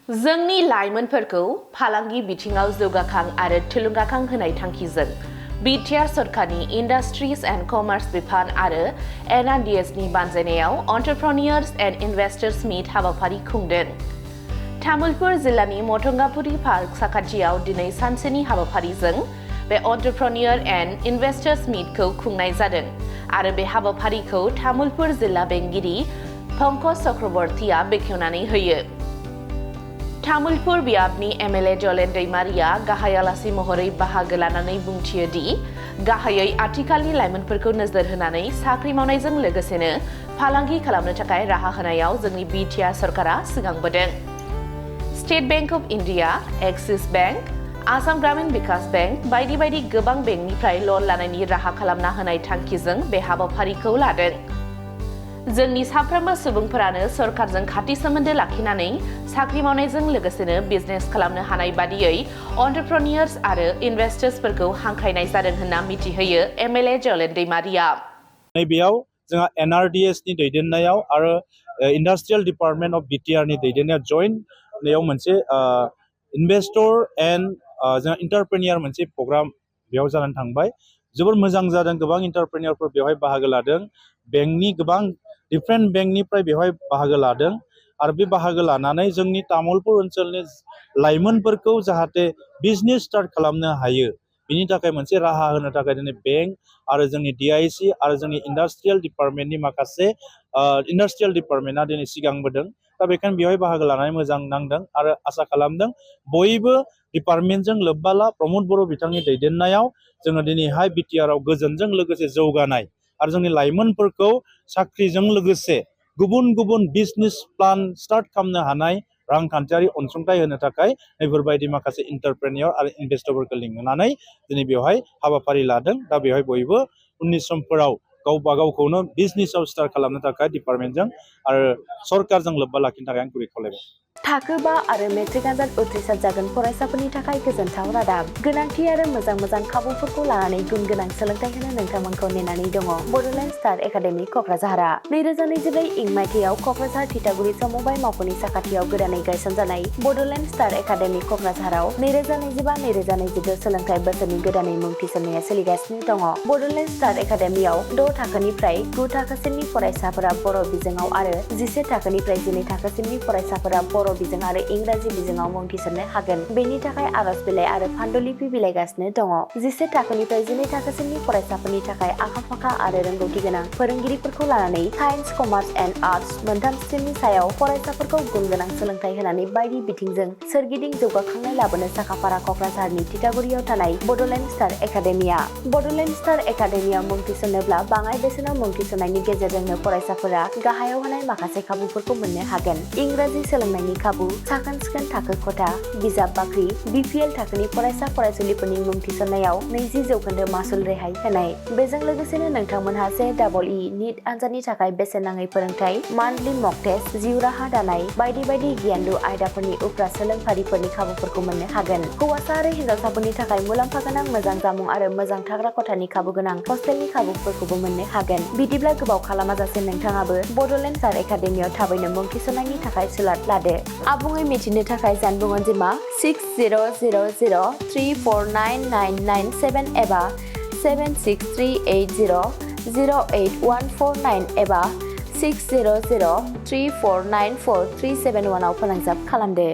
जोंनि लाइमोनफोरखौ फालांगि बिथिङाव जौगाखां आरो थुलुंगाखां होनाय थांखिजों Btr सरखारनि इंडस्ट्रीज एंड कमार्स बिफान आरो Nrds नि बानजायनायाव एंटरप्रेन्योर्स एंड इन्वेस्टर्स मीट हाबाफारि खुंदों। तामुलपुर जिल्लानि मथंगापुरी पार्क साखाथियाव दिनै सानसेनि हाबाफारिजों बे एंटरप्रेन्योर एंड इन्वेस्टर्स मीटखौ खुंनाय जादों आरो बे हाबाफारिखौ तामुलपुर जिल्ला बेंगिरि पंकज चक्रवर्तीया बेखेवनानै होयो। तामुलपुर बियाबनि MLA जलेन दैमारिया गाहाय आलासि महरै बाहागो लानानै बुंथियो दि गाहायै आथिखालनि लाइमोनफोरखौ नोजोर होनानै साख्रि मावनायजों लोगोसेनो फालांगि खालामनो थाखाय राहा होनायाव जोंनि Btr सरकारा सिगांबोदों। State Bank of India, Axis Bank, Assam Gramin Vikash bank बायदि गोबां बेंकनिफ्राय लन लानायनि राहा खालामना होनाय थांखिजों बे हाबाफारिखौ लादों। जोंनि साफ्रोमबो सुबुंफोरानो सरकारजों खाथि सोमोन्दो लाखिनानै साख्रि मावनायजों लोगोसेनो बिजनेस खालामनो हानाय बादियै एंटरप्रेन्योर्स आरो इन्वेस्टर्सफोरखौ हांख्रायनाय जादों होनना मिथिहोयो MLA जलेन दैमारिया। नैबेयाव जोंहा Nrds नि दैदेननायाव आरो इंडस्ट्रियल डिपार्टमेंट अफ Btr नि दैदेननायाव जॉइन्टयाव मोनसे इन्वेस्टर एंड जोंहा एंटरप्रेन्योर मोनसे प्रग्राम बेयाव जानानै थांबाय। जोबोर मोजां जादों, गोबां एंटरप्रेन्योरफोर बेवहाय बाहागो लादों। बेंकनि गोबां डिफरेंट बेंकनिफ्राय बेवहाय बाहागो लादों आरो बे बाहागो लानानै जोंनि तामुलपुर ओनसोलनि लाइमोनफोरखौ जाहाथे बिजनेस स्टार्ट खालामनो हायो बिनि थाखाय मोनसे राहा होनो थाखाय दिनै बेंक आरो जोंनि DIC आरो जोंनि इंडस्ट्रियल डिपार्टमेंटनि माखासे इंडस्ट्रियल डिपार्टमेंटआ दिनै सिगांबोदों। दा बेखायनो बेवहाय बाहागो लानानै मोजां नांदों आरो आसा खालामदों बयबो डिपार्टमेन्टजों लोब्बा ला प्रमद बर' बिथांनि दैदेननायाव जोङो दिनैहाय Btr गोजोनजों लोगोसे जौगानाय आरो जोंनि लाइमोनफोरखौ साख्रिजों लोगोसे गुबुन गुबुन बिजनेस प्लान स्टार्ट खालामनो हानाय रांखान्थियारि अनसुंथाइ होनो थाखाय बेफोरबायदि माखासे एंटरप्रेन्योर आरो इन्वेस्टरफोरखौ लिंनानै दिनै बेवहाय हाबाफारि लादों। दा बेवहाय बयबो उननि समफोराव गावबा गावखौनो बिजनेसआव स्टार्ट खालामनो थाखाय डिपार्टमेन्टजों आरो सरकारजों लोब्बा लाखिनो थाखाय आं गुरै खावलायबाय। थाखो 5 आरो मेट्रिक आनजाद उथ्रिसार जागोन फरायसाफोरनि थाखाय गोजोनथाव रादाब। गोनांथि आरो मोजां खाबुफोरखौ लानानै गुन गोनां सोलोंथाइ होनो नोंथांमोनखौ नेनानै दङ बड'लेण्ड स्टार एकाडेमि क'क्राझारआ। 2024 इं मायथाइयाव क'क्राझार थिथागुरि समबाय मावख'नि साखाथियाव गोदानै गायसनजानाय बड'लेण्ड स्टार एकाडेमि क'क्राझाराव 2025-2026 सोलोंथाइ बोसोरनि गोदानै मुं थिसननाया सोलिगासिनो दङ। बड'लेण्ड स्टार एकाडेमियाव 6 थाखोनिफ्राय 9 थाखोसिमनि फरायसाफोरा बर' बिजोङाव आरो 11 थाखोनिफ्राय 12 थाखोसिमनि फरायसाफोरा बर' बिजों आरो इंराजि बिजोङाव मुं थिसननो हागोन। बेनि थाखाय आर'ज बिलाइ आरो फान्डुलिपि बिलाइगासिनो दङ। 11 थाखोनिफ्राय 12 थाखोसिमनि फरायसाफोरनि थाखाय आखा-फाखा आरो रोंगौथि गोनां फोरोंगिरिफोरखौ लानानै साइन्स, कमार्स एन्ड आर्टस मोनथाम स्ट्रिमनि सायाव फरायसाफोरखौ गुन गोनां सोलोंथाइ होनानै बायदि बिथिंजों सोरगिदिं जौगाखांनाय लाबोनो साखाफारा क'क्राझारनि थिथागुरियाव थानाय Bodoland Star Academia. Bodoland Star एकाडेमियाव मुं थिसननोब्ला बाङाइ बेसेनाव मुं थिसननायनि गेजेरजोंनो फरायसाफोरा गाहायाव होनाय माखासे खाबुफोरखौ मोननो हागोन। इंराजि सोलोंनायनि खाबु, साखोन-सिखोन थाखो खथा, बिजाब बाख्रि, BPL थाखोनि फरायसा फरायसुलिफोरनि मुं थिसननायाव 20% मासुल रेहाय होनाय। बेजों लोगोसेनो नोंथांमोनहा JEE नीट आनजादनि थाखाय बेसेन नाङै फोरोंथाय, मान्थलि मक टेस्ट, जिउ राहा दानाय बायदि आयदाफोरनि उफ्रा सोलोंफारिफोरनि खाबुफोरखौ मोननो हागोन। हौवासा आरो हिन्जावसाफोरनि थाखाय मुलाम्फा गोनां मोजां जामुं आरो मोजां थाग्रा खथानि खाबु गोनां हस्टेलनि खाबुफोरखौबो मोननो हागोन। बिदिब्ला गोबाव खालामाजासे नोंथाङाबो बड'लेण्ड स्टार एकाडेमियाव थाबैनो मुं थिसननायनि थाखाय सुलाद लादो। आबुङै मिथिनो थाखाय जानबुं अनजिमा 6000349997 एबा 7638008149 एबा 6003494371 आव फोनांजाब खालामदो।